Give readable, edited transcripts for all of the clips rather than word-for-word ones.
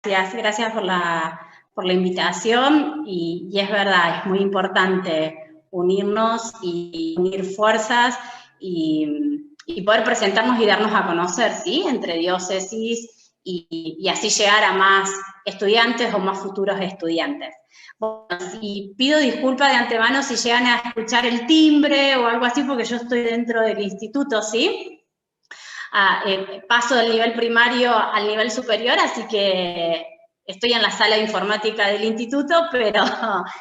Gracias por la invitación y es verdad, es muy importante unirnos y unir fuerzas y poder presentarnos y darnos a conocer, ¿sí? Entre diócesis y así llegar a más estudiantes o más futuros estudiantes. Bueno, y pido disculpas de antemano si llegan a escuchar el timbre o algo así, porque yo estoy dentro del instituto, ¿sí? Paso del nivel primario al nivel superior, así que estoy en la sala de informática del instituto, pero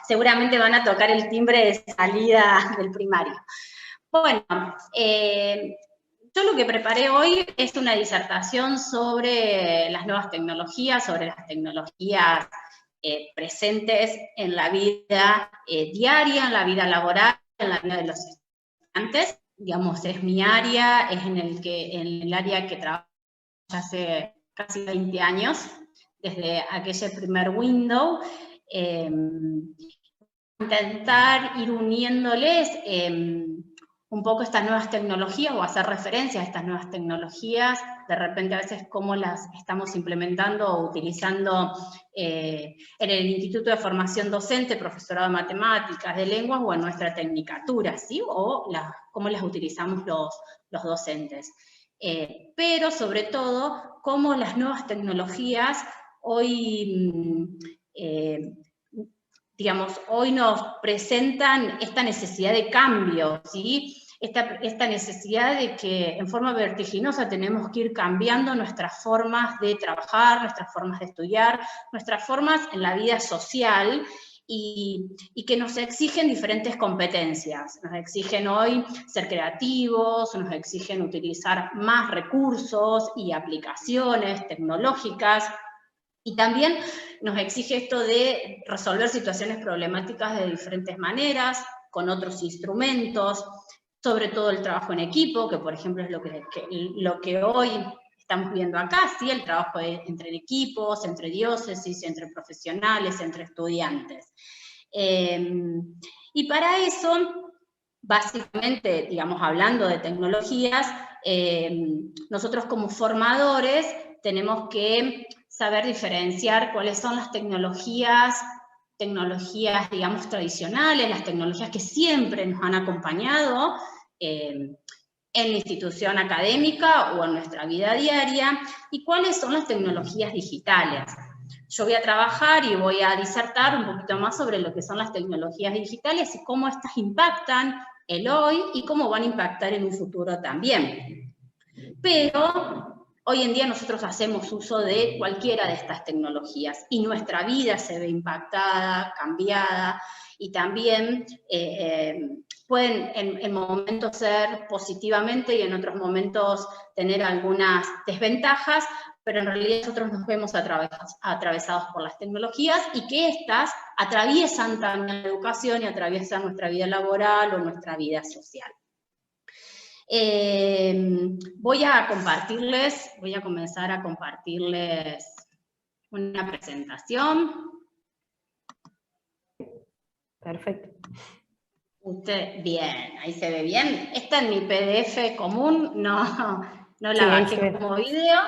seguramente van a tocar el timbre de salida del primario. Bueno, yo lo que preparé hoy es una disertación sobre las nuevas tecnologías, sobre las tecnologías presentes en la vida diaria, en la vida laboral, en la vida de los estudiantes. Digamos, es mi área, es en el área que trabajo hace casi 20 años, desde aquel primer window. Intentar ir uniéndoles un poco estas nuevas tecnologías o hacer referencia a estas nuevas tecnologías, de repente a veces cómo las estamos implementando o utilizando en el Instituto de Formación Docente, Profesorado de Matemáticas, de Lenguas o en nuestra tecnicatura, ¿sí? O cómo las utilizamos los docentes. Pero sobre todo, cómo las nuevas tecnologías hoy digamos, hoy nos presentan esta necesidad de cambio, ¿sí? Esta necesidad de que en forma vertiginosa tenemos que ir cambiando nuestras formas de trabajar, nuestras formas de estudiar, nuestras formas en la vida social, y que nos exigen diferentes competencias. Nos exigen hoy ser creativos, nos exigen utilizar más recursos y aplicaciones tecnológicas, y también nos exige esto de resolver situaciones problemáticas de diferentes maneras, con otros instrumentos, sobre todo el trabajo en equipo, que por ejemplo es lo que hoy estamos viendo acá, ¿sí? El trabajo entre equipos, entre diócesis, entre profesionales, entre estudiantes. Y para eso, básicamente, digamos, hablando de tecnologías, nosotros como formadores tenemos que saber diferenciar cuáles son las tecnologías, digamos, tradicionales, las tecnologías que siempre nos han acompañado en la institución académica o en nuestra vida diaria, y cuáles son las tecnologías digitales. Yo voy a trabajar y voy a disertar un poquito más sobre lo que son las tecnologías digitales y cómo estas impactan el hoy y cómo van a impactar en un futuro también. Pero hoy en día nosotros hacemos uso de cualquiera de estas tecnologías y nuestra vida se ve impactada, cambiada, y también pueden en momentos ser positivamente y en otros momentos tener algunas desventajas, pero en realidad nosotros nos vemos atravesados por las tecnologías y que estas atraviesan también la educación y atraviesan nuestra vida laboral o nuestra vida social. Voy a comenzar a compartirles una presentación. Perfecto. Bien, ahí se ve bien. Esta es mi PDF común, no la bajé como video,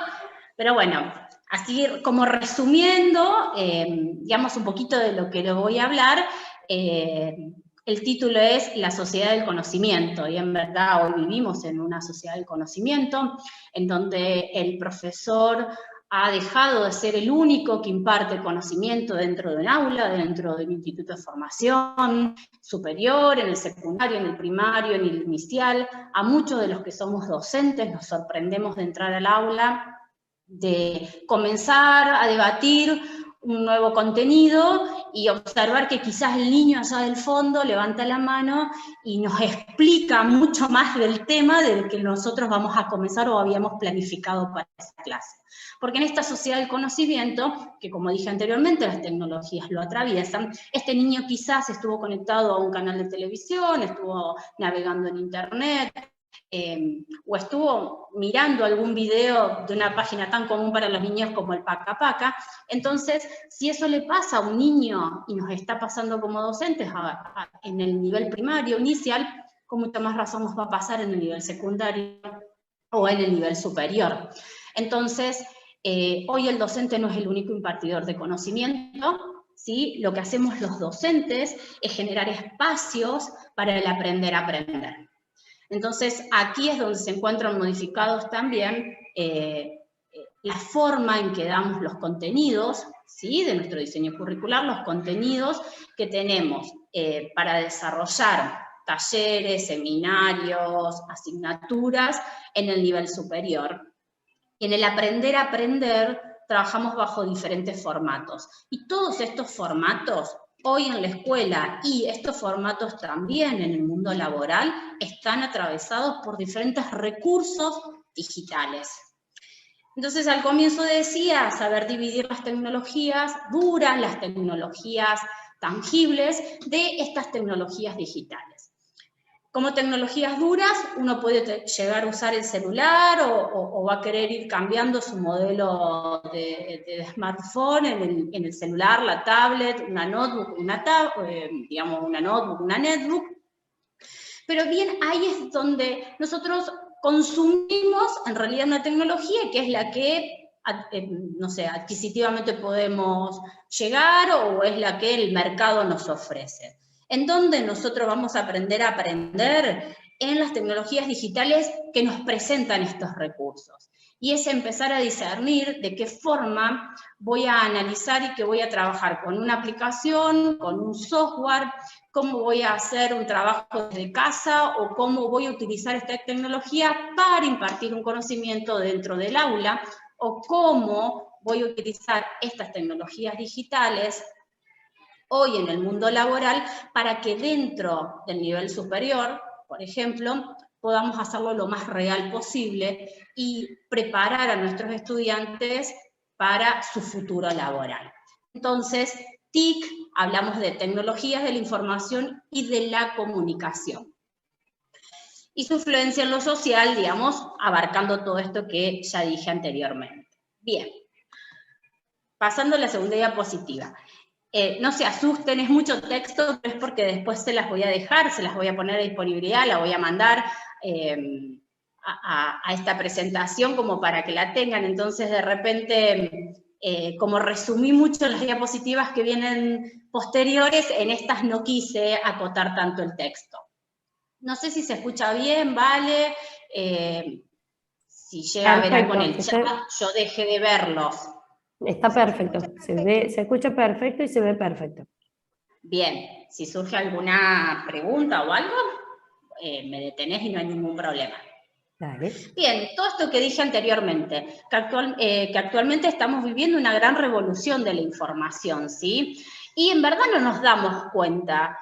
pero bueno, así como resumiendo, digamos un poquito de lo que le voy a hablar. El título es La sociedad del conocimiento, y en verdad hoy vivimos en una sociedad del conocimiento, en donde el profesor ha dejado de ser el único que imparte conocimiento dentro de un aula, dentro de un instituto de formación superior, en el secundario, en el primario, en el inicial. A muchos de los que somos docentes nos sorprendemos de entrar al aula, de comenzar a debatir un nuevo contenido y observar que quizás el niño allá del fondo levanta la mano y nos explica mucho más del tema del que nosotros vamos a comenzar o habíamos planificado para esa clase. Porque en esta sociedad del conocimiento, que como dije anteriormente, las tecnologías lo atraviesan, este niño quizás estuvo conectado a un canal de televisión, estuvo navegando en internet, o estuvo mirando algún video de una página tan común para los niños como el Paca Paca. Entonces, si eso le pasa a un niño y nos está pasando como docentes en el nivel primario inicial, con mucha más razón nos va a pasar en el nivel secundario o en el nivel superior. Entonces, Hoy el docente no es el único impartidor de conocimiento, ¿sí? Lo que hacemos los docentes es generar espacios para el aprender a aprender. Entonces, aquí es donde se encuentran modificados también la forma en que damos los contenidos, ¿sí? De nuestro diseño curricular, los contenidos que tenemos para desarrollar talleres, seminarios, asignaturas en el nivel superior. En el aprender a aprender trabajamos bajo diferentes formatos. Y todos estos formatos, hoy en la escuela, y estos formatos también en el mundo laboral, están atravesados por diferentes recursos digitales. Entonces, al comienzo decía, saber dividir las tecnologías duras, las tecnologías tangibles, de estas tecnologías digitales. Como tecnologías duras, uno puede llegar a usar el celular o va a querer ir cambiando su modelo de smartphone en el celular, la tablet, una notebook, una notebook, una netbook. Pero bien, ahí es donde nosotros consumimos en realidad una tecnología que es la que, no sé, adquisitivamente podemos llegar o es la que el mercado nos ofrece. ¿En dónde nosotros vamos a aprender a aprender? En las tecnologías digitales que nos presentan estos recursos. Y es empezar a discernir de qué forma voy a analizar y que voy a trabajar con una aplicación, con un software, cómo voy a hacer un trabajo desde casa o cómo voy a utilizar esta tecnología para impartir un conocimiento dentro del aula o cómo voy a utilizar estas tecnologías digitales hoy en el mundo laboral para que dentro del nivel superior, por ejemplo, podamos hacerlo lo más real posible y preparar a nuestros estudiantes para su futuro laboral. Entonces, TIC, hablamos de tecnologías de la información y de la comunicación. Y su influencia en lo social, digamos, abarcando todo esto que ya dije anteriormente. Bien, pasando a la segunda diapositiva. No se asusten, es mucho texto, pero es porque después se las voy a dejar, se las voy a poner a disponibilidad, la voy a mandar a esta presentación como para que la tengan. Entonces, de repente, como resumí mucho las diapositivas que vienen posteriores, en estas no quise acotar tanto el texto. No sé si se escucha bien, ¿vale? Si llega a ver algo en el chat, yo dejé de verlos. Está perfecto, se escucha perfecto y se ve perfecto. Bien, si surge alguna pregunta o algo, me detenés y no hay ningún problema. Dale. Bien, todo esto que dije anteriormente, que actualmente estamos viviendo una gran revolución de la información, ¿sí? Y en verdad no nos damos cuenta.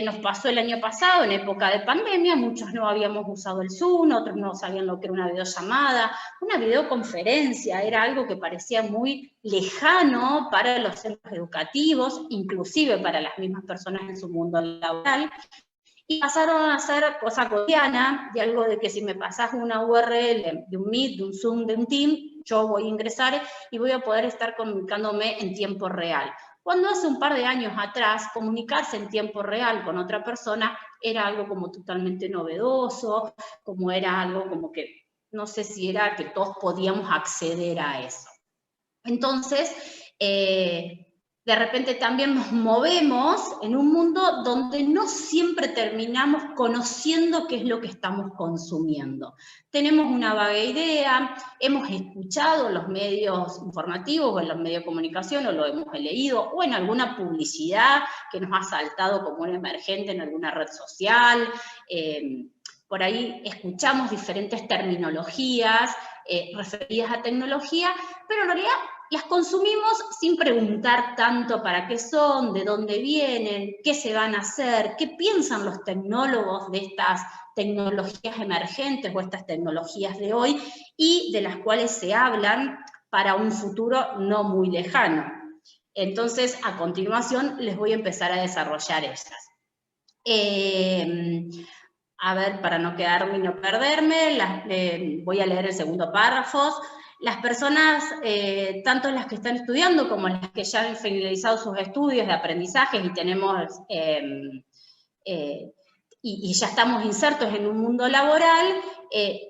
Nos pasó el año pasado, en época de pandemia, muchos no habíamos usado el Zoom, otros no sabían lo que era una videollamada, una videoconferencia, era algo que parecía muy lejano para los centros educativos, inclusive para las mismas personas en su mundo laboral, y pasaron a ser cosa cotidiana, de algo de que si me pasas una URL de un Meet, de un Zoom, de un Team, yo voy a ingresar y voy a poder estar comunicándome en tiempo real. Cuando hace un par de años atrás, comunicarse en tiempo real con otra persona era algo como totalmente novedoso, como era algo como que, no sé si era que todos podíamos acceder a eso. Entonces, de repente también nos movemos en un mundo donde no siempre terminamos conociendo qué es lo que estamos consumiendo. Tenemos una vaga idea, hemos escuchado los medios informativos o en los medios de comunicación, o lo hemos leído, o en alguna publicidad que nos ha saltado como un emergente en alguna red social. Por ahí escuchamos diferentes terminologías referidas a tecnología, pero en realidad las consumimos sin preguntar tanto para qué son, de dónde vienen, qué se van a hacer, qué piensan los tecnólogos de estas tecnologías emergentes o estas tecnologías de hoy y de las cuales se hablan para un futuro no muy lejano. Entonces, a continuación, les voy a empezar a desarrollar ellas. A ver, para no quedarme y no perderme, voy a leer el segundo párrafo. Las personas, tanto las que están estudiando como las que ya han finalizado sus estudios de aprendizaje y tenemos y ya estamos insertos en un mundo laboral,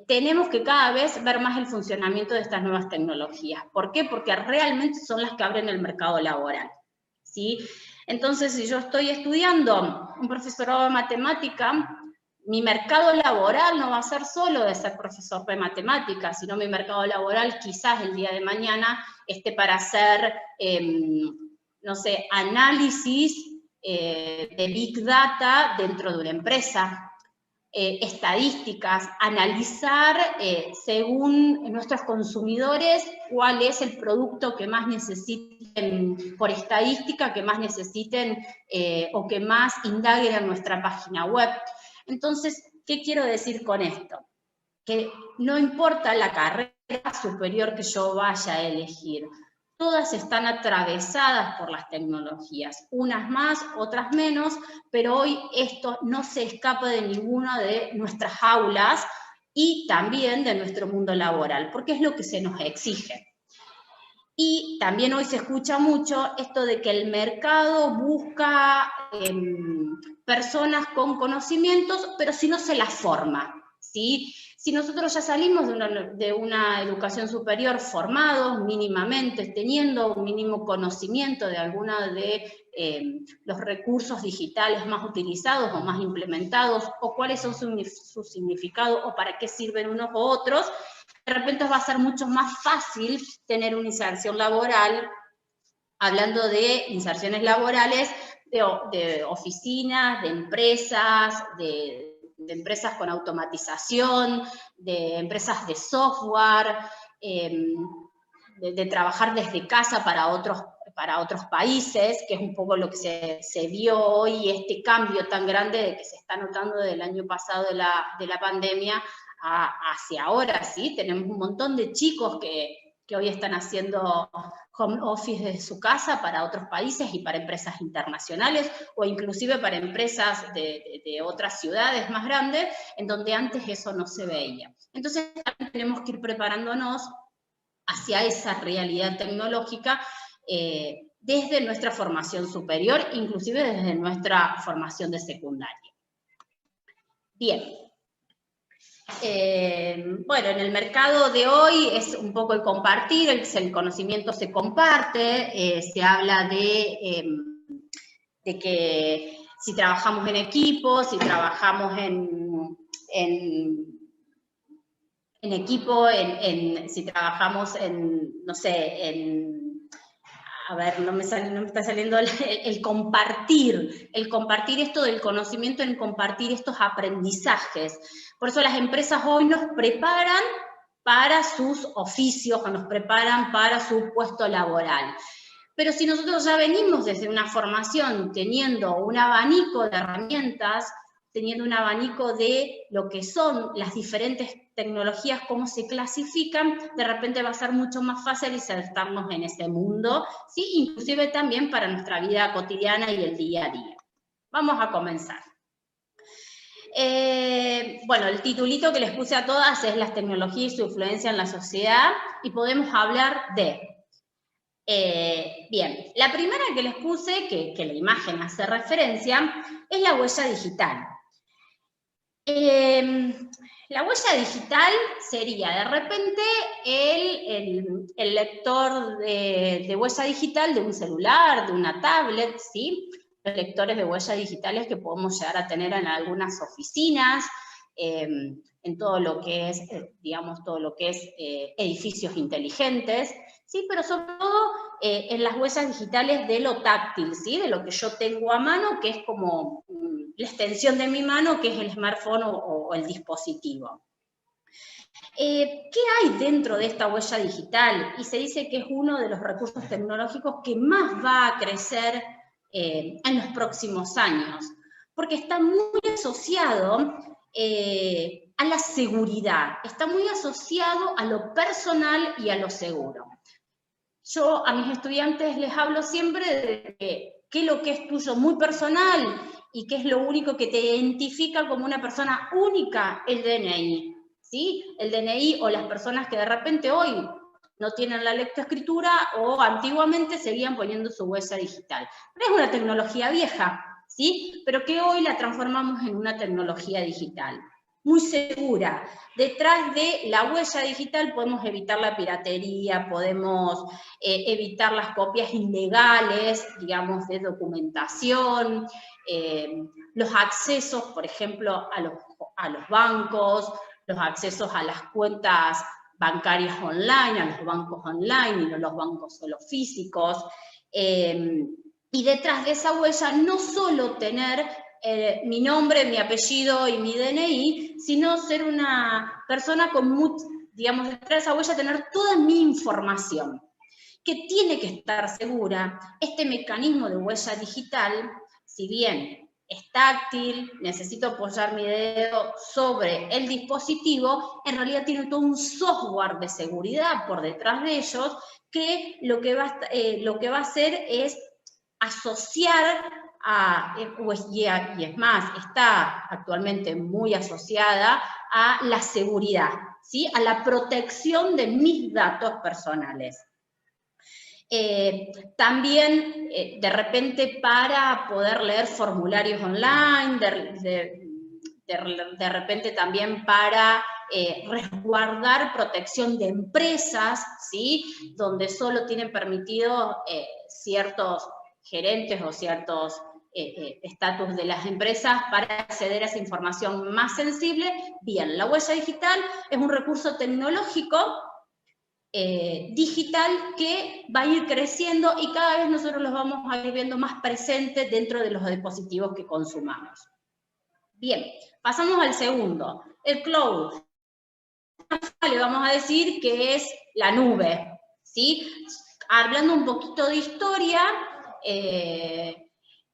tenemos que cada vez ver más el funcionamiento de estas nuevas tecnologías. ¿Por qué? Porque realmente son las que abren el mercado laboral, ¿sí? Entonces, si yo estoy estudiando un profesorado de matemática, mi mercado laboral no va a ser solo de ser profesor de matemáticas, sino mi mercado laboral quizás el día de mañana esté para hacer, no sé, análisis de Big Data dentro de una empresa, estadísticas, analizar según nuestros consumidores cuál es el producto que más necesiten por estadística, que más necesiten o que más indaguen en nuestra página web. Entonces, ¿qué quiero decir con esto? Que no importa la carrera superior que yo vaya a elegir, todas están atravesadas por las tecnologías, unas más, otras menos, pero hoy esto no se escapa de ninguna de nuestras aulas y también de nuestro mundo laboral, porque es lo que se nos exige. Y también hoy se escucha mucho esto de que el mercado busca personas con conocimientos, pero si no se las forma, ¿sí? Si nosotros ya salimos de una educación superior formados mínimamente, teniendo un mínimo conocimiento de alguna de los recursos digitales más utilizados o más implementados, o cuáles son su significado o para qué sirven unos u otros, de repente va a ser mucho más fácil tener una inserción laboral, hablando de inserciones laborales, de oficinas, de empresas con automatización, de empresas de software, de trabajar desde casa para otros países, que es un poco lo que se vio hoy, este cambio tan grande que se está notando del año pasado de la pandemia hacia ahora, ¿sí? Tenemos un montón de chicos que hoy están haciendo home office desde su casa para otros países y para empresas internacionales, o inclusive para empresas de otras ciudades más grandes, en donde antes eso no se veía. Entonces también tenemos que ir preparándonos hacia esa realidad tecnológica desde nuestra formación superior, inclusive desde nuestra formación de secundaria. Bien. Bueno, en el mercado de hoy es un poco el compartir, el conocimiento se comparte, se habla de que si trabajamos en equipo, si trabajamos en equipo, si trabajamos no sé, a ver, no me está saliendo el compartir esto del conocimiento, en compartir estos aprendizajes. Por eso las empresas hoy nos preparan para sus oficios, nos preparan para su puesto laboral. Pero si nosotros ya venimos desde una formación teniendo un abanico de herramientas, teniendo un abanico de lo que son las diferentes tecnologías, cómo se clasifican, de repente va a ser mucho más fácil insertarnos en ese mundo, ¿sí? Inclusive también para nuestra vida cotidiana y el día a día. Vamos a comenzar. Bueno, el titulito que les puse a todas es las tecnologías y su influencia en la sociedad, y podemos hablar de... bien, la primera que les puse, que la imagen hace referencia, es la huella digital. La huella digital sería de repente el lector de huella digital de un celular, de una tablet, ¿sí? Los lectores de huellas digitales que podemos llegar a tener en algunas oficinas, en todo lo que es, digamos, todo lo que es edificios inteligentes, ¿sí? Pero sobre todo en las huellas digitales de lo táctil, ¿sí? De lo que yo tengo a mano, que es como la extensión de mi mano, que es el smartphone o el dispositivo. ¿Qué hay dentro de esta huella digital? Y se dice que es uno de los recursos tecnológicos que más va a crecer en los próximos años, porque está muy asociado a la seguridad, está muy asociado a lo personal y a lo seguro. Yo a mis estudiantes les hablo siempre de qué es lo que es tuyo muy personal y qué es lo único que te identifica como una persona única, el DNI, ¿sí? El DNI, o las personas que de repente hoy no tienen la lectoescritura o antiguamente seguían poniendo su huella digital. Pero es una tecnología vieja, ¿sí? Pero que hoy la transformamos en una tecnología digital, muy segura. Detrás de la huella digital podemos evitar la piratería, podemos evitar las copias ilegales, digamos, de documentación, los accesos, por ejemplo, a los bancos, los accesos a las cuentas bancarias online, a los bancos online y no los bancos solo físicos. Y detrás de esa huella no solo tener mi nombre, mi apellido y mi DNI, sino ser una persona con, digamos, detrás de esa huella tener toda mi información, que tiene que estar segura. Este mecanismo de huella digital, si bien es táctil, necesito apoyar mi dedo sobre el dispositivo, en realidad tiene todo un software de seguridad por detrás de ellos, que lo que va a hacer es asociar y es más, está actualmente muy asociada a la seguridad, ¿sí? A la protección de mis datos personales. También, de repente, para poder leer formularios online, de repente también para resguardar protección de empresas, ¿sí? Donde solo tienen permitido ciertos gerentes o ciertos estatus de las empresas para acceder a esa información más sensible. Bien, la huella digital es un recurso tecnológico digital que va a ir creciendo y cada vez nosotros los vamos a ir viendo más presentes dentro de los dispositivos que consumamos. Bien, pasamos al segundo, el cloud. Le vamos a decir que es la nube, ¿sí? Hablando un poquito de historia,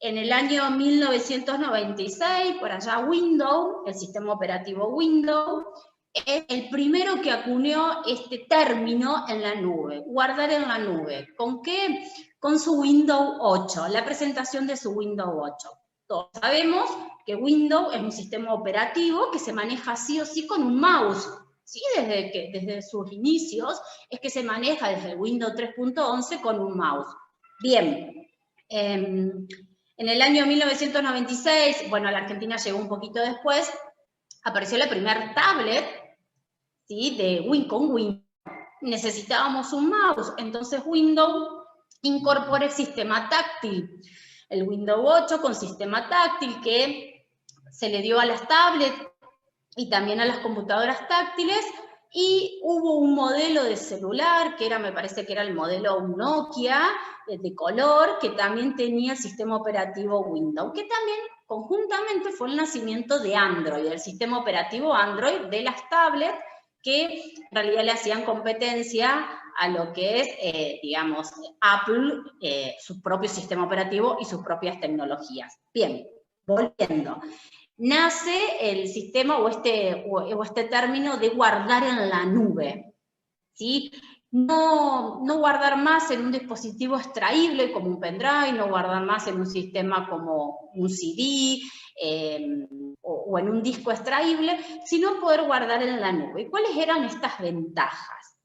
en el año 1996, por allá Windows, el sistema operativo Windows, es el primero que acuñó este término en la nube, guardar en la nube. ¿Con qué? Con su Windows 8, la presentación de su Windows 8. Todos sabemos que Windows es un sistema operativo que se maneja sí o sí con un mouse. Sí, desde sus inicios es que se maneja desde el Windows 3.11 con un mouse. Bien, en el año 1996, bueno, a la Argentina llegó un poquito después, apareció la primera tablet, ¿sí? Con Windows. Necesitábamos un mouse, entonces Windows incorpora el sistema táctil. El Windows 8 con sistema táctil que se le dio a las tablets y también a las computadoras táctiles, y hubo un modelo de celular, que era, me parece que era el modelo Nokia, de color, que también tenía el sistema operativo Windows, que también conjuntamente fue el nacimiento de Android, el sistema operativo Android de las tablets, que en realidad le hacían competencia a lo que es, digamos, Apple, su propio sistema operativo y sus propias tecnologías. Bien, volviendo. Nace el sistema o este término de guardar en la nube, ¿sí? No guardar más en un dispositivo extraíble como un pendrive, no guardar más en un sistema como un CD o en un disco extraíble, sino poder guardar en la nube. ¿Y cuáles eran estas ventajas?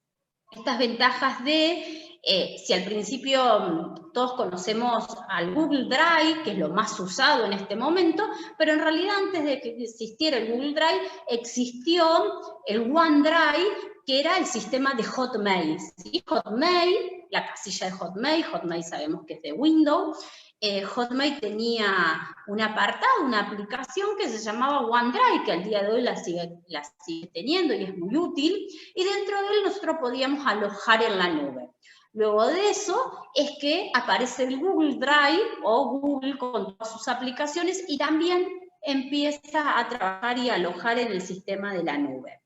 Estas ventajas de, si al principio todos conocemos al Google Drive, que es lo más usado en este momento, pero en realidad antes de que existiera el Google Drive, existió el OneDrive, que era el sistema de Hotmail, ¿sí? Hotmail, la casilla de Hotmail sabemos que es de Windows. Hotmail tenía un apartado, una aplicación que se llamaba OneDrive, que al día de hoy la sigue teniendo y es muy útil, y dentro de él nosotros podíamos alojar en la nube. Luego de eso es que aparece el Google Drive o Google con todas sus aplicaciones y también empieza a trabajar y a alojar en el sistema de la nube.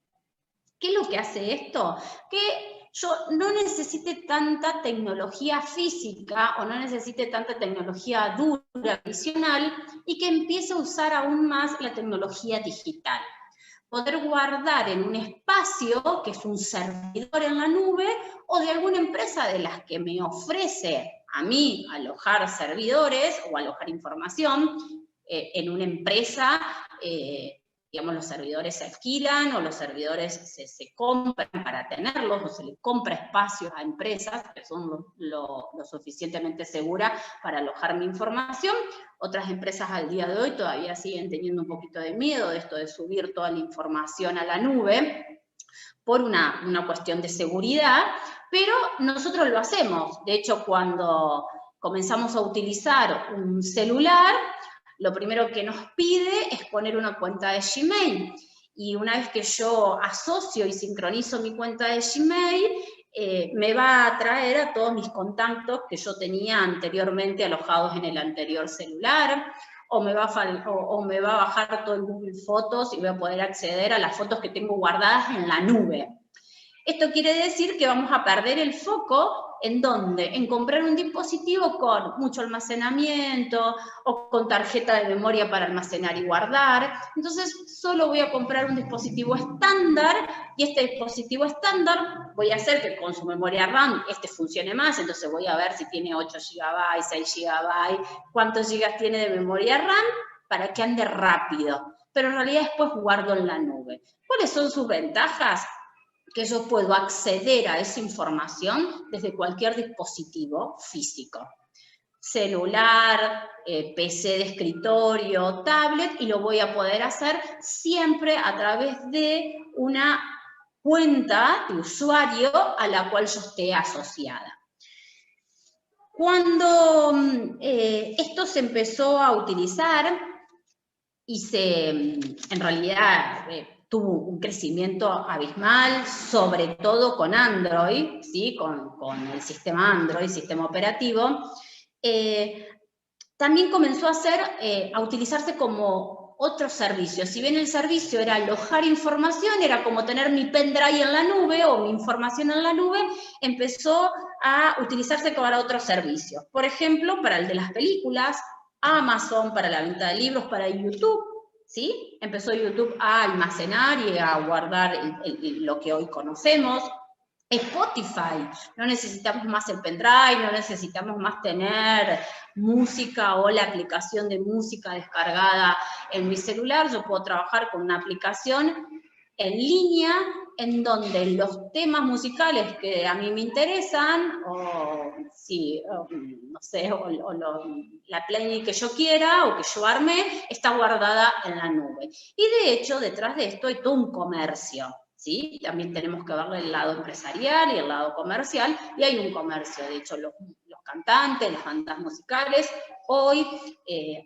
¿Qué es lo que hace esto? Que yo no necesite tanta tecnología física o no necesite tanta tecnología dura, adicional, y que empiece a usar aún más la tecnología digital. Poder guardar en un espacio, que es un servidor en la nube, o de alguna empresa de las que me ofrece a mí alojar servidores o alojar información en una empresa digamos, los servidores se alquilan o los servidores se compran para tenerlos, o se le compra espacios a empresas que son lo suficientemente seguras para alojar mi información. Otras empresas al día de hoy todavía siguen teniendo un poquito de miedo de esto de subir toda la información a la nube, por una cuestión de seguridad, pero nosotros lo hacemos. De hecho, cuando comenzamos a utilizar un celular, lo primero que nos pide es poner una cuenta de Gmail. Y una vez que yo asocio y sincronizo mi cuenta de Gmail, me va a traer a todos mis contactos que yo tenía anteriormente alojados en el anterior celular, o me va a bajar todo el Google Fotos y voy a poder acceder a las fotos que tengo guardadas en la nube. Esto quiere decir que vamos a perder el foco ¿en dónde? En comprar un dispositivo con mucho almacenamiento o con tarjeta de memoria para almacenar y guardar. Entonces, solo voy a comprar un dispositivo estándar y este dispositivo estándar voy a hacer que con su memoria RAM funcione más. Entonces voy a ver si tiene 8 GB, 6 GB, cuántos gigas tiene de memoria RAM para que ande rápido. Pero en realidad después guardo en la nube. ¿Cuáles son sus ventajas? Que yo puedo acceder a esa información desde cualquier dispositivo físico. Celular, PC de escritorio, tablet, y lo voy a poder hacer siempre a través de una cuenta de usuario a la cual yo esté asociada. Cuando esto se empezó a utilizar y en realidad tuvo un crecimiento abismal, sobre todo con Android, ¿sí? con el sistema Android, sistema operativo, también comenzó a utilizarse como otro servicio. Si bien el servicio era alojar información, era como tener mi pendrive en la nube o mi información en la nube, empezó a utilizarse para otros servicios. Por ejemplo, para el de las películas, Amazon, para la venta de libros, para YouTube, ¿sí? Empezó YouTube a almacenar y a guardar lo que hoy conocemos. Spotify, no necesitamos más el pendrive, no necesitamos más tener música o la aplicación de música descargada en mi celular. Yo puedo trabajar con una aplicación en línea en donde los temas musicales que a mí me interesan, la playlist que yo quiera o que yo armé, está guardada en la nube. Y de hecho, detrás de esto hay todo un comercio, ¿sí? También tenemos que verle el lado empresarial y el lado comercial, y hay un comercio. De hecho, los cantantes, las bandas musicales, hoy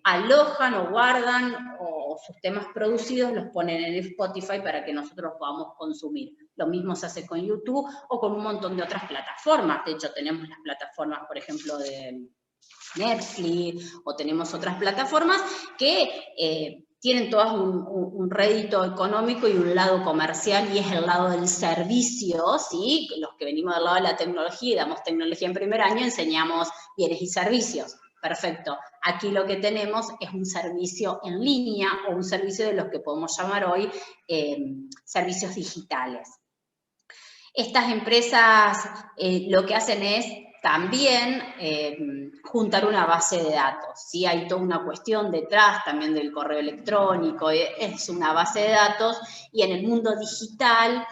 alojan o guardan o sus temas producidos los ponen en Spotify para que nosotros podamos consumir. Lo mismo se hace con YouTube o con un montón de otras plataformas. De hecho, tenemos las plataformas, por ejemplo, de Netflix, o tenemos otras plataformas que tienen todas un rédito económico y un lado comercial, y es el lado del servicio, ¿sí? Los que venimos del lado de la tecnología y damos tecnología en primer año, enseñamos bienes y servicios. Perfecto. Aquí lo que tenemos es un servicio en línea o un servicio de los que podemos llamar hoy servicios digitales. Estas empresas lo que hacen es también juntar una base de datos, ¿sí? Hay toda una cuestión detrás también del correo electrónico, es una base de datos, y en el mundo digital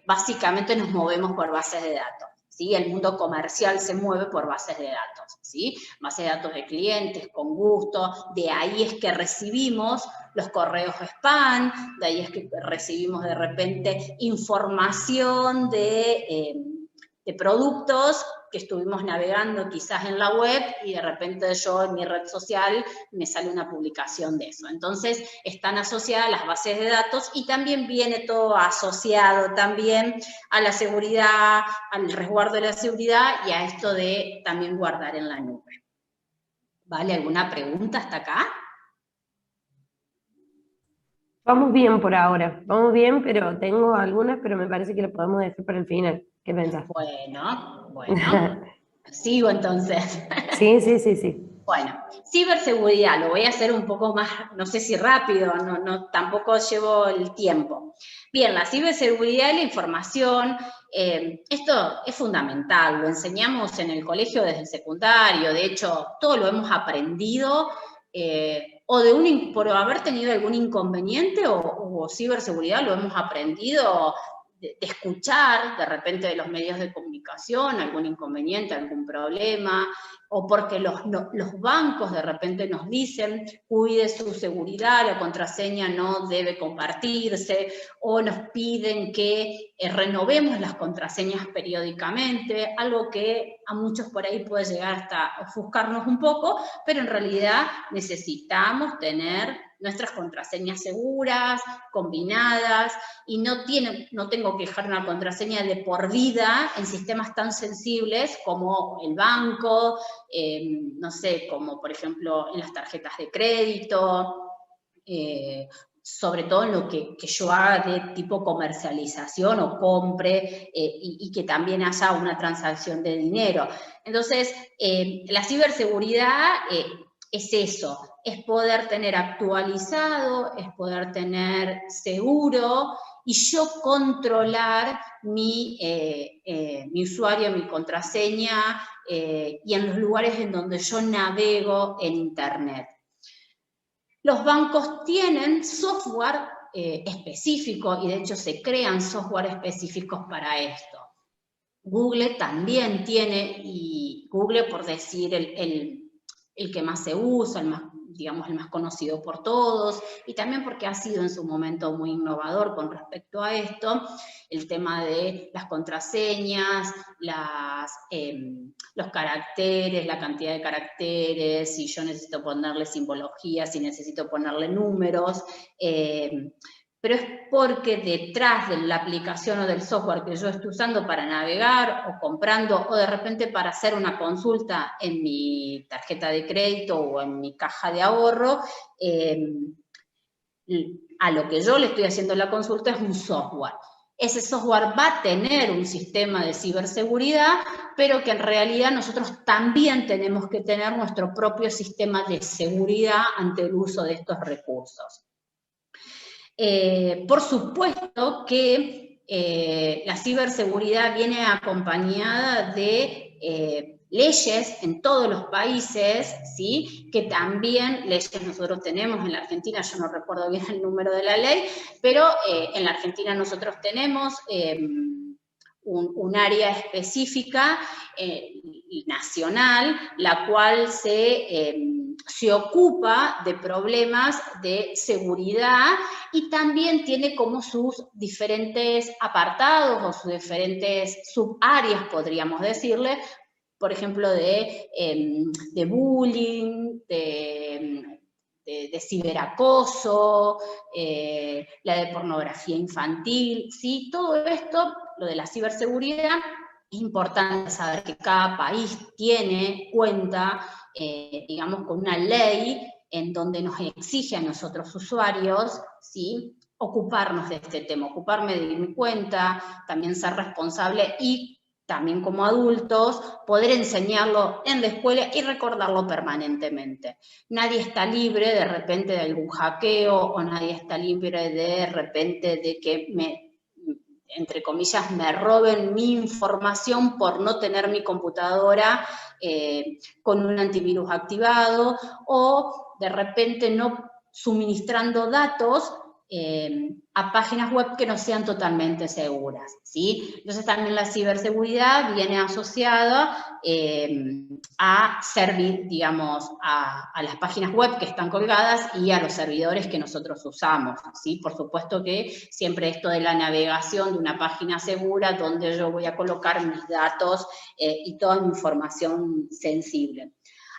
básicamente nos movemos por bases de datos, ¿sí? El mundo comercial se mueve por bases de datos, ¿sí? Bases de datos de clientes, con gusto, de ahí es que recibimos los correos spam, de ahí es que recibimos de repente información de productos que estuvimos navegando quizás en la web y de repente yo en mi red social me sale una publicación de eso. Entonces están asociadas las bases de datos y también viene todo asociado también a la seguridad, al resguardo de la seguridad y a esto de también guardar en la nube. ¿Vale? ¿Alguna pregunta hasta acá? Vamos bien por ahora, vamos bien, pero tengo algunas, pero me parece que lo podemos dejar para el final. ¿Qué pensás? Bueno, sigo entonces. Sí. Bueno, ciberseguridad, lo voy a hacer un poco más, no sé si rápido, tampoco llevo el tiempo. Bien, la ciberseguridad y la información, esto es fundamental, lo enseñamos en el colegio desde el secundario, de hecho, todo lo hemos aprendido o por haber tenido algún inconveniente o ciberseguridad lo hemos aprendido de escuchar de repente de los medios de comunicación algún inconveniente, algún problema, o porque los bancos de repente nos dicen, cuide su seguridad, la contraseña no debe compartirse, o nos piden que renovemos las contraseñas periódicamente, algo que a muchos por ahí puede llegar hasta ofuscarnos un poco, pero en realidad necesitamos tener nuestras contraseñas seguras, combinadas, y no tengo que dejar una contraseña de por vida en sistemas tan sensibles como el banco, no sé, como por ejemplo en las tarjetas de crédito, sobre todo en lo que yo haga de tipo comercialización o compre, y que también haya una transacción de dinero. Entonces, la ciberseguridad es eso, es poder tener actualizado, es poder tener seguro, y yo controlar mi usuario, mi contraseña, y en los lugares en donde yo navego en Internet. Los bancos tienen software específico, y de hecho se crean software específicos para esto. Google también tiene, y Google, por decir el que más se usa, digamos, el más conocido por todos, y también porque ha sido en su momento muy innovador con respecto a esto, el tema de las contraseñas, los caracteres, la cantidad de caracteres, si yo necesito ponerle simbología, si necesito ponerle números, pero es porque detrás de la aplicación o del software que yo estoy usando para navegar o comprando, o de repente para hacer una consulta en mi tarjeta de crédito o en mi caja de ahorro, a lo que yo le estoy haciendo la consulta es un software. Ese software va a tener un sistema de ciberseguridad, pero que en realidad nosotros también tenemos que tener nuestro propio sistema de seguridad ante el uso de estos recursos. Por supuesto que la ciberseguridad viene acompañada de leyes en todos los países, ¿sí? Que también leyes nosotros tenemos en la Argentina, yo no recuerdo bien el número de la ley, pero en la Argentina nosotros tenemos un área específica nacional, la cual se ocupa de problemas de seguridad, y también tiene como sus diferentes apartados o sus diferentes subáreas, podríamos decirle, por ejemplo, de bullying, de ciberacoso, la de pornografía infantil, ¿sí? Todo esto, lo de la ciberseguridad, es importante saber que cada país cuenta, digamos, con una ley en donde nos exige a nosotros usuarios, ¿sí? Ocuparnos de este tema, ocuparme de mi cuenta, también ser responsable, y también como adultos, poder enseñarlo en la escuela y recordarlo permanentemente. Nadie está libre de repente de algún hackeo, o nadie está libre de repente de que entre comillas, me roben mi información por no tener mi computadora con un antivirus activado, o de repente no suministrando datos a páginas web que no sean totalmente seguras, ¿sí? Entonces también la ciberseguridad viene asociada a servir, digamos, a las páginas web que están colgadas y a los servidores que nosotros usamos, ¿sí? Por supuesto que siempre esto de la navegación de una página segura donde yo voy a colocar mis datos y toda mi información sensible.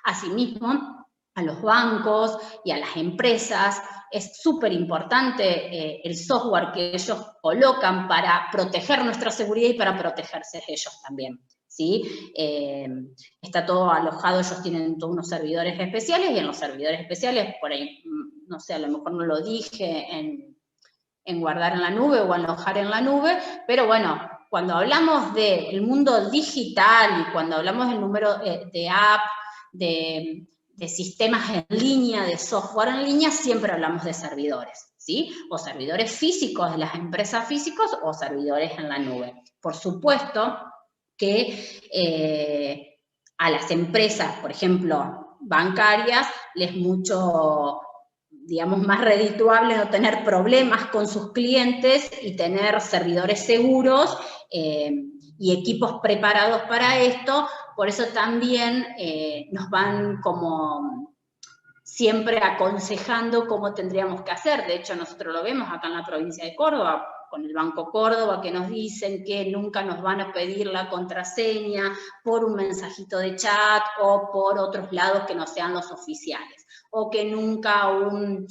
Asimismo, a los bancos y a las empresas es súper importante el software que ellos colocan para proteger nuestra seguridad y para protegerse ellos también, ¿sí? Está todo alojado, ellos tienen todos unos servidores especiales, y en los servidores especiales, por ahí, no sé, a lo mejor no lo dije en guardar en la nube o alojar en la nube, pero bueno, cuando hablamos del mundo digital y cuando hablamos del número de app, de sistemas en línea, de software en línea, siempre hablamos de servidores, ¿sí? O servidores físicos de las empresas físicas o servidores en la nube. Por supuesto que a las empresas, por ejemplo, bancarias, les mucho digamos, más redituable no tener problemas con sus clientes y tener servidores seguros y equipos preparados para esto. Por eso también nos van como siempre aconsejando cómo tendríamos que hacer. De hecho, nosotros lo vemos acá en la provincia de Córdoba, con el Banco Córdoba, que nos dicen que nunca nos van a pedir la contraseña por un mensajito de chat o por otros lados que no sean los oficiales, o que nunca no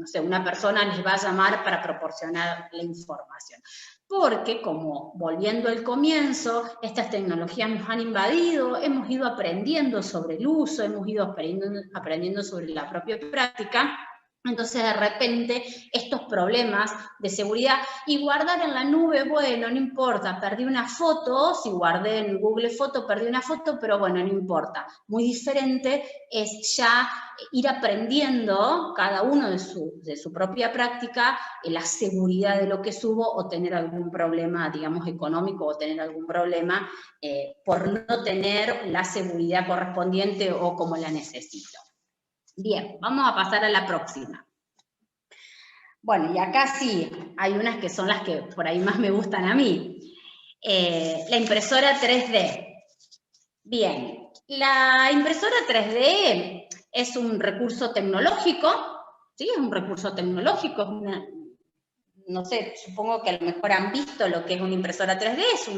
sé, una persona les va a llamar para proporcionar la información. Porque, como volviendo al comienzo, estas tecnologías nos han invadido, hemos ido aprendiendo sobre el uso, hemos ido aprendiendo sobre la propia práctica. Entonces, de repente, estos problemas de seguridad, y guardar en la nube, bueno, no importa, perdí una foto, si guardé en Google Foto, perdí una foto, pero bueno, no importa. Muy diferente es ya ir aprendiendo cada uno de su propia práctica la seguridad de lo que subo, o tener algún problema, digamos, económico, o tener algún problema por no tener la seguridad correspondiente o como la necesito. Bien, vamos a pasar a la próxima. Bueno, y acá sí, hay unas que son las que por ahí más me gustan a mí. La impresora 3D. Bien, la impresora 3D es un recurso tecnológico, ¿sí? Es un recurso tecnológico, no sé, supongo que a lo mejor han visto lo que es una impresora 3D, es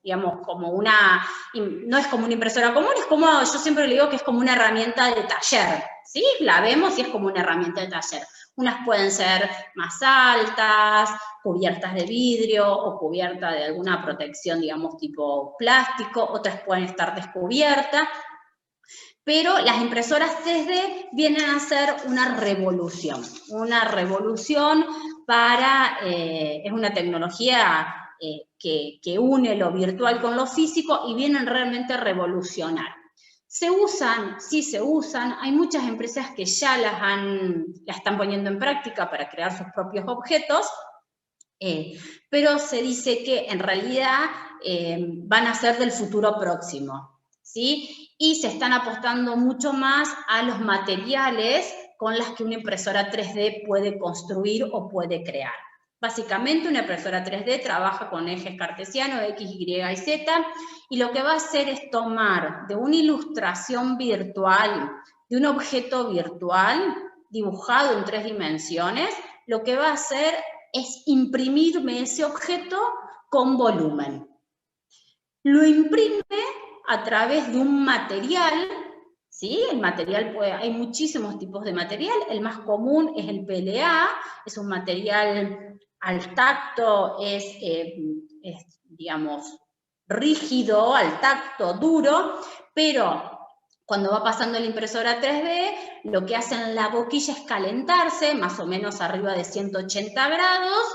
digamos, como no es como una impresora común, es como, yo siempre le digo que es como una herramienta de taller, ¿sí? La vemos y es como una herramienta de taller. Unas pueden ser más altas, cubiertas de vidrio o cubiertas de alguna protección, digamos, tipo plástico, otras pueden estar descubiertas, pero las impresoras 3D vienen a ser una revolución es una tecnología que une lo virtual con lo físico y vienen realmente a revolucionar. ¿Se usan? Sí se usan. Hay muchas empresas que ya las están poniendo en práctica para crear sus propios objetos, pero se dice que en realidad van a ser del futuro próximo, ¿sí? Y se están apostando mucho más a los materiales con los que una impresora 3D puede construir o puede crear. Básicamente, una impresora 3D trabaja con ejes cartesianos X, Y y Z, y lo que va a hacer es tomar de una ilustración virtual, de un objeto virtual dibujado en 3 dimensiones, lo que va a hacer es imprimirme ese objeto con volumen. Lo imprime a través de un material, ¿sí? El material hay muchísimos tipos de material, el más común es el PLA, es un material al tacto, digamos, rígido, al tacto, duro, pero cuando va pasando la impresora 3D, lo que hace en la boquilla es calentarse, más o menos arriba de 180 grados,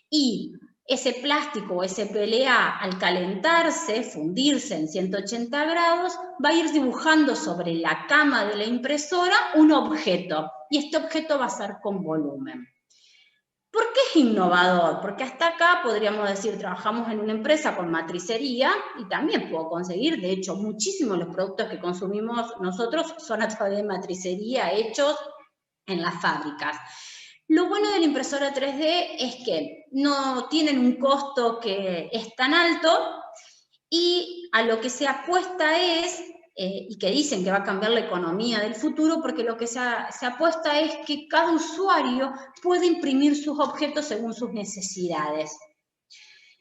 y ese plástico o ese PLA, al calentarse, fundirse en 180 grados, va a ir dibujando sobre la cama de la impresora un objeto, y este objeto va a ser con volumen. ¿Por qué es innovador? Porque hasta acá podríamos decir, trabajamos en una empresa con matricería y también puedo conseguir, de hecho, muchísimos de los productos que consumimos nosotros son a través de matricería hechos en las fábricas. Lo bueno de la impresora 3D es que no tienen un costo que es tan alto y a lo que se apuesta es y que dicen que va a cambiar la economía del futuro, porque lo que se apuesta es que cada usuario puede imprimir sus objetos según sus necesidades.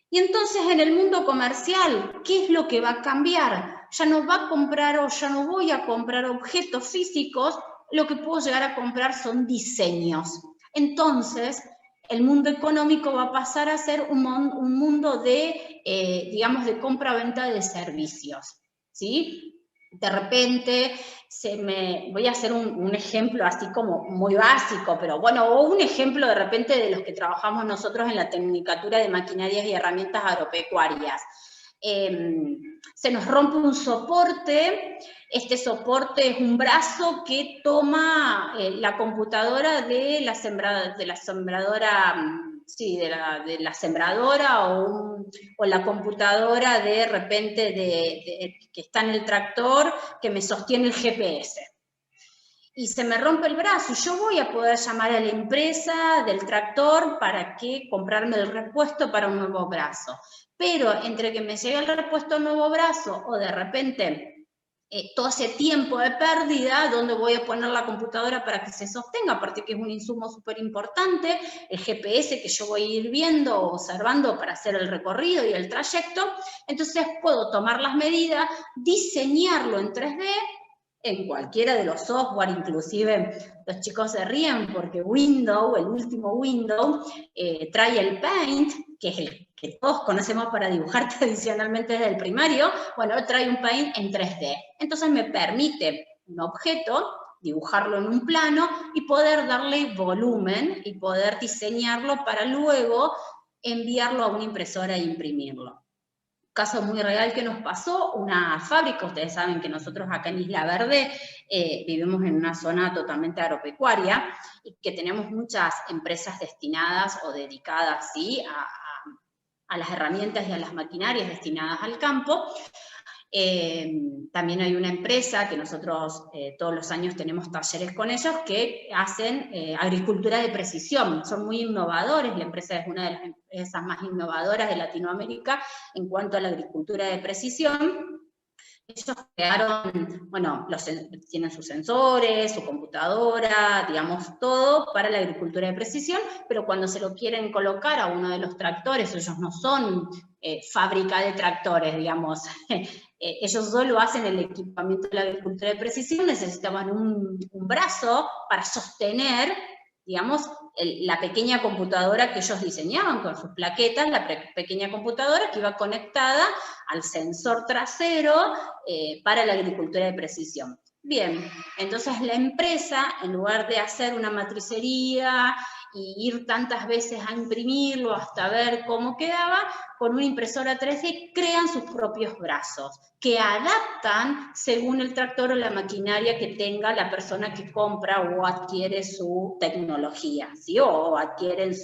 Y entonces en el mundo comercial, ¿qué es lo que va a cambiar? Ya no va a comprar o ya no voy a comprar objetos físicos, lo que puedo llegar a comprar son diseños. Entonces, el mundo económico va a pasar a ser un mundo de, digamos, de compra-venta de servicios, ¿sí? De repente, voy a hacer un ejemplo así como muy básico, pero bueno, o un ejemplo de repente de los que trabajamos nosotros en la Tecnicatura de Maquinarias y Herramientas Agropecuarias. Se nos rompe un soporte, este soporte es un brazo que toma la computadora de la sembradora, sí, de la sembradora o la computadora de repente que está en el tractor que me sostiene el GPS. y se me rompe el brazo, y yo voy a poder llamar a la empresa del tractor para que comprarme el repuesto para un nuevo brazo. Pero entre que me llegue el repuesto al nuevo brazo o de repente todo ese tiempo de pérdida, ¿dónde voy a poner la computadora para que se sostenga? Aparte que es un insumo súper importante, el GPS que yo voy a ir viendo, observando para hacer el recorrido y el trayecto. Entonces puedo tomar las medidas, diseñarlo en 3D, en cualquiera de los software, inclusive los chicos se ríen porque Windows, el último Windows, trae el Paint, que es el que todos conocemos para dibujar tradicionalmente desde el primario. Bueno, trae un Paint en 3D. Entonces me permite un objeto, dibujarlo en un plano y poder darle volumen y poder diseñarlo para luego enviarlo a una impresora e imprimirlo. Caso muy real que nos pasó, una fábrica, ustedes saben que nosotros acá en Isla Verde vivimos en una zona totalmente agropecuaria y que tenemos muchas empresas destinadas o dedicadas, ¿sí?, a las herramientas y a las maquinarias destinadas al campo. También hay una empresa que nosotros todos los años tenemos talleres con ellos que hacen agricultura de precisión. Son muy innovadores, la empresa es una de las empresas más innovadoras de Latinoamérica en cuanto a la agricultura de precisión. Ellos crearon, bueno, tienen sus sensores, su computadora, digamos, todo para la agricultura de precisión, pero cuando se lo quieren colocar a uno de los tractores, ellos no son fábrica de tractores, digamos, ellos solo hacen el equipamiento de la agricultura de precisión, necesitaban un brazo para sostener, digamos, la pequeña computadora que ellos diseñaban con sus plaquetas, la pequeña computadora que iba conectada al sensor trasero para la agricultura de precisión. Bien, entonces la empresa, en lugar de hacer una matricería y ir tantas veces a imprimirlo hasta ver cómo quedaba, con una impresora 3D crean sus propios brazos, que adaptan según el tractor o la maquinaria que tenga la persona que compra o adquiere su tecnología, ¿sí? O adquieren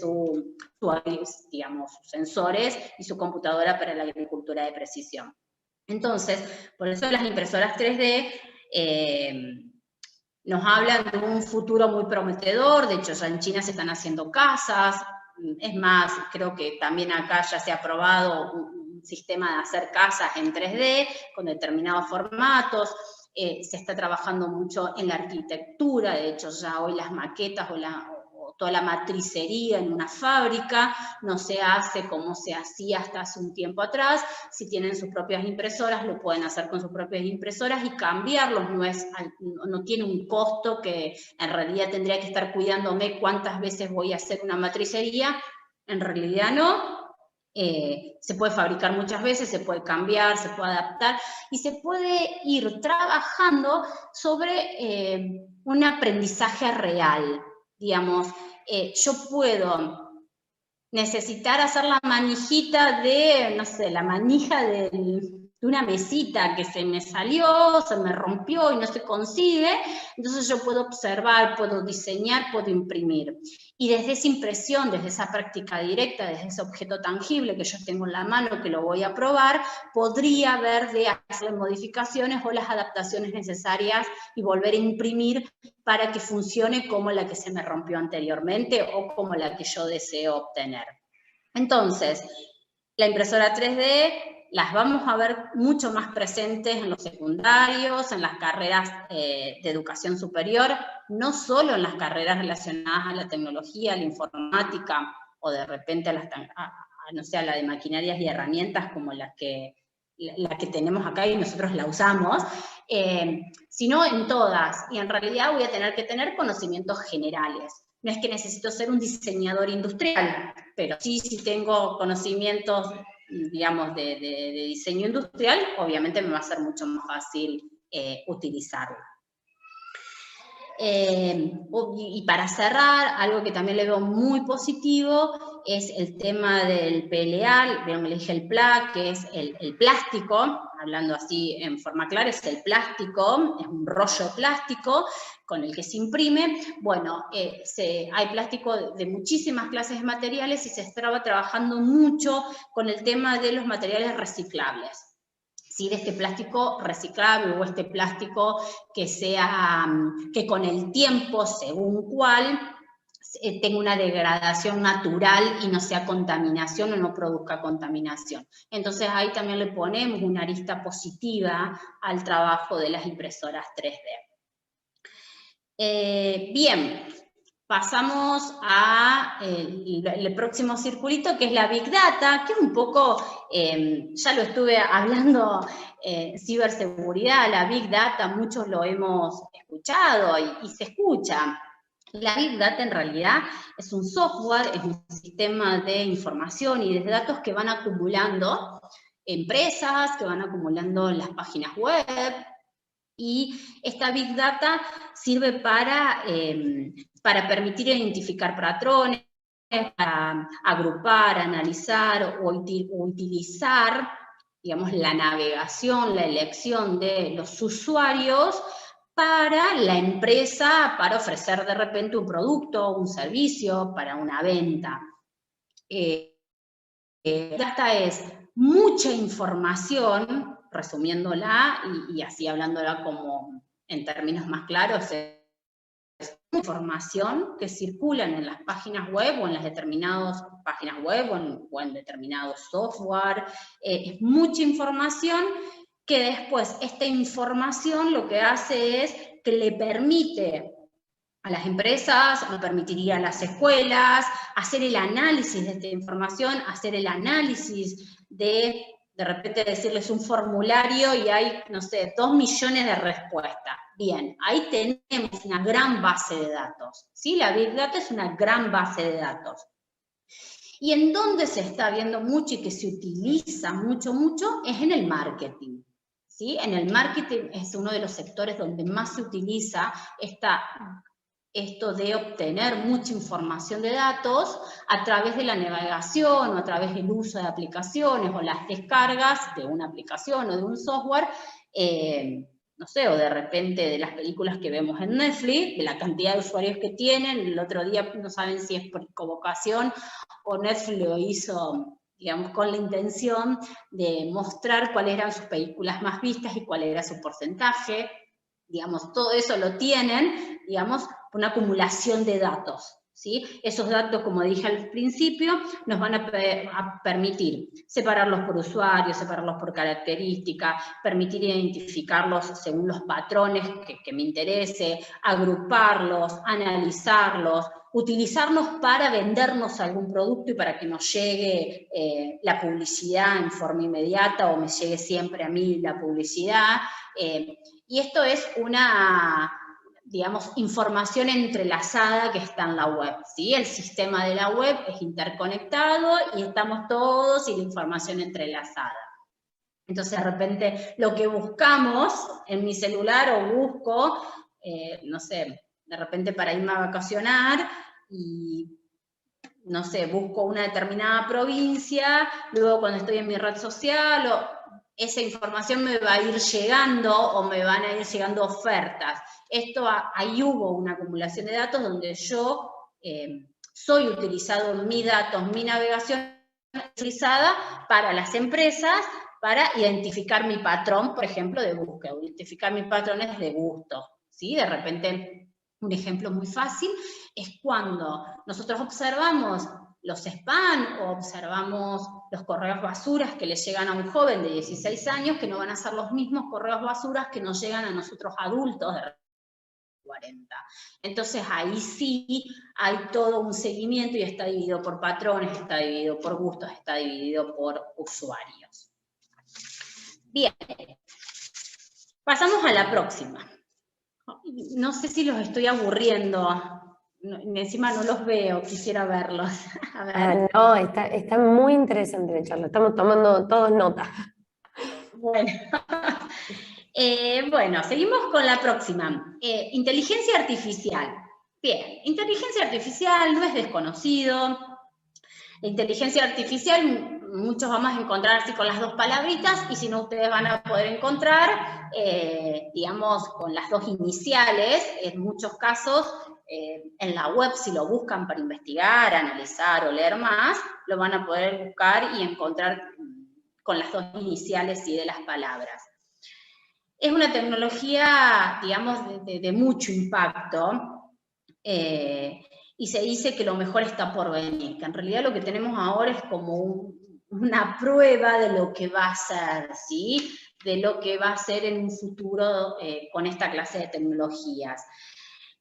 digamos, sus sensores y su computadora para la agricultura de precisión. Entonces, por eso las impresoras 3D nos hablan de un futuro muy prometedor. De hecho ya en China se están haciendo casas, es más, creo que también acá ya se ha aprobado un sistema de hacer casas en 3D con determinados formatos. Se está trabajando mucho en la arquitectura, de hecho ya hoy las maquetas o toda la matricería en una fábrica no se hace como se hacía hasta hace un tiempo atrás. Si tienen sus propias impresoras, lo pueden hacer con sus propias impresoras y cambiarlos, no tiene un costo que en realidad tendría que estar cuidándome cuántas veces voy a hacer una matricería, en realidad no. Se puede fabricar muchas veces, se puede cambiar, se puede adaptar y se puede ir trabajando sobre un aprendizaje real. Digamos, yo puedo necesitar hacer la manijita de, no sé, la manija de una mesita que se me salió, se me rompió y no se consigue, entonces yo puedo observar, puedo diseñar, puedo imprimir. Y desde esa impresión, desde esa práctica directa, desde ese objeto tangible que yo tengo en la mano, que lo voy a probar, podría ver de hacer modificaciones o las adaptaciones necesarias y volver a imprimir para que funcione como la que se me rompió anteriormente o como la que yo deseo obtener. Entonces, la impresora 3D las vamos a ver mucho más presentes en los secundarios, en las carreras de educación superior, no solo en las carreras relacionadas a la tecnología, a la informática, o de repente no sé, a la de maquinarias y herramientas como la que tenemos acá y nosotros la usamos, sino en todas. Y en realidad voy a tener que tener conocimientos generales. No es que necesito ser un diseñador industrial, pero sí, si tengo conocimientos, digamos, de diseño industrial, obviamente me va a ser mucho más fácil utilizarlo. Y para cerrar, algo que también le veo muy positivo es el tema del PLA, vieron que le dije el PLA, que es el plástico, hablando así en forma clara, es el plástico, es un rollo plástico con el que se imprime. Bueno, hay plástico de muchísimas clases de materiales y se estaba trabajando mucho con el tema de los materiales reciclables. ¿sí? De este plástico reciclable o este plástico que con el tiempo, según cuál, tenga una degradación natural y no sea contaminación o no produzca contaminación. Entonces ahí también le ponemos una arista positiva al trabajo de las impresoras 3D. Bien, pasamos al próximo circulito, que es la Big Data, que es un poco, ya lo estuve hablando, ciberseguridad, la Big Data, muchos lo hemos escuchado y se escucha. La Big Data en realidad es un software, es un sistema de información y de datos que van acumulando empresas, que van acumulando las páginas web, y esta Big Data sirve para permitir identificar patrones, para agrupar, analizar o utilizar, digamos, la navegación, la elección de los usuarios para la empresa, para ofrecer de repente un producto, un servicio, para una venta. Data es mucha información, resumiéndola y así hablándola como en términos más claros, es información que circulan en las páginas web o en las determinadas páginas web o en determinados software. Es mucha información que después esta información lo que hace es que le permite a las empresas, me permitiría a las escuelas, hacer el análisis de esta información, hacer el análisis de repente decirles un formulario y hay, no sé, 2 millones de respuestas. Bien, ahí tenemos una gran base de datos, ¿sí? La Big Data es una gran base de datos. Y en donde se está viendo mucho y que se utiliza mucho, es en el marketing. ¿Sí? En el marketing es uno de los sectores donde más se utiliza esto de obtener mucha información de datos a través de la navegación o a través del uso de aplicaciones o las descargas de una aplicación o de un software, no sé, o de repente de las películas que vemos en Netflix, de la cantidad de usuarios que tienen. El otro día no saben si es por equivocación o Netflix lo hizo, digamos, con la intención de mostrar cuáles eran sus películas más vistas y cuál era su porcentaje. Digamos, todo eso lo tienen, digamos, una acumulación de datos, ¿sí? Esos datos, como dije al principio, nos van a permitir separarlos por usuarios, separarlos por características, permitir identificarlos según los patrones que me interese, agruparlos, analizarlos, utilizarlos para vendernos algún producto y para que nos llegue la publicidad en forma inmediata o me llegue siempre a mí la publicidad. Y esto es una, digamos, información entrelazada que está en la web, ¿sí? El sistema de la web es interconectado y estamos todos y la información entrelazada. Entonces, de repente, lo que buscamos en mi celular o busco, no sé, de repente para irme a vacacionar y, no sé, busco una determinada provincia, luego cuando estoy en mi red social esa información me va a ir llegando o me van a ir llegando ofertas. Ahí hubo una acumulación de datos donde yo soy utilizado en mis datos, mi navegación utilizada para las empresas para identificar mi patrón, por ejemplo, de búsqueda, identificar mis patrones de gusto, ¿sí? De repente, un ejemplo muy fácil es cuando nosotros observamos los spam o observamos los correos basuras que le llegan a un joven de 16 años, que no van a ser los mismos correos basuras que nos llegan a nosotros adultos de 40. Entonces ahí sí hay todo un seguimiento y está dividido por patrones, está dividido por gustos, está dividido por usuarios. Bien, pasamos a la próxima. No sé si los estoy aburriendo. Encima no los veo, quisiera verlos. A ver. No, está muy interesante la charla, estamos tomando todos nota. Bueno. Bueno, seguimos con la próxima. Inteligencia artificial. Bien, inteligencia artificial no es desconocido. La inteligencia artificial, muchos vamos a encontrar así con las dos palabritas, y si no, ustedes van a poder encontrar, digamos, con las dos iniciales, en muchos casos, en la web, si lo buscan para investigar, analizar o leer más, lo van a poder buscar y encontrar con las dos iniciales de las palabras. Es una tecnología, digamos, de mucho impacto, y se dice que lo mejor está por venir, que en realidad lo que tenemos ahora es como una prueba de lo que va a ser, ¿sí? De lo que va a ser en un futuro con esta clase de tecnologías.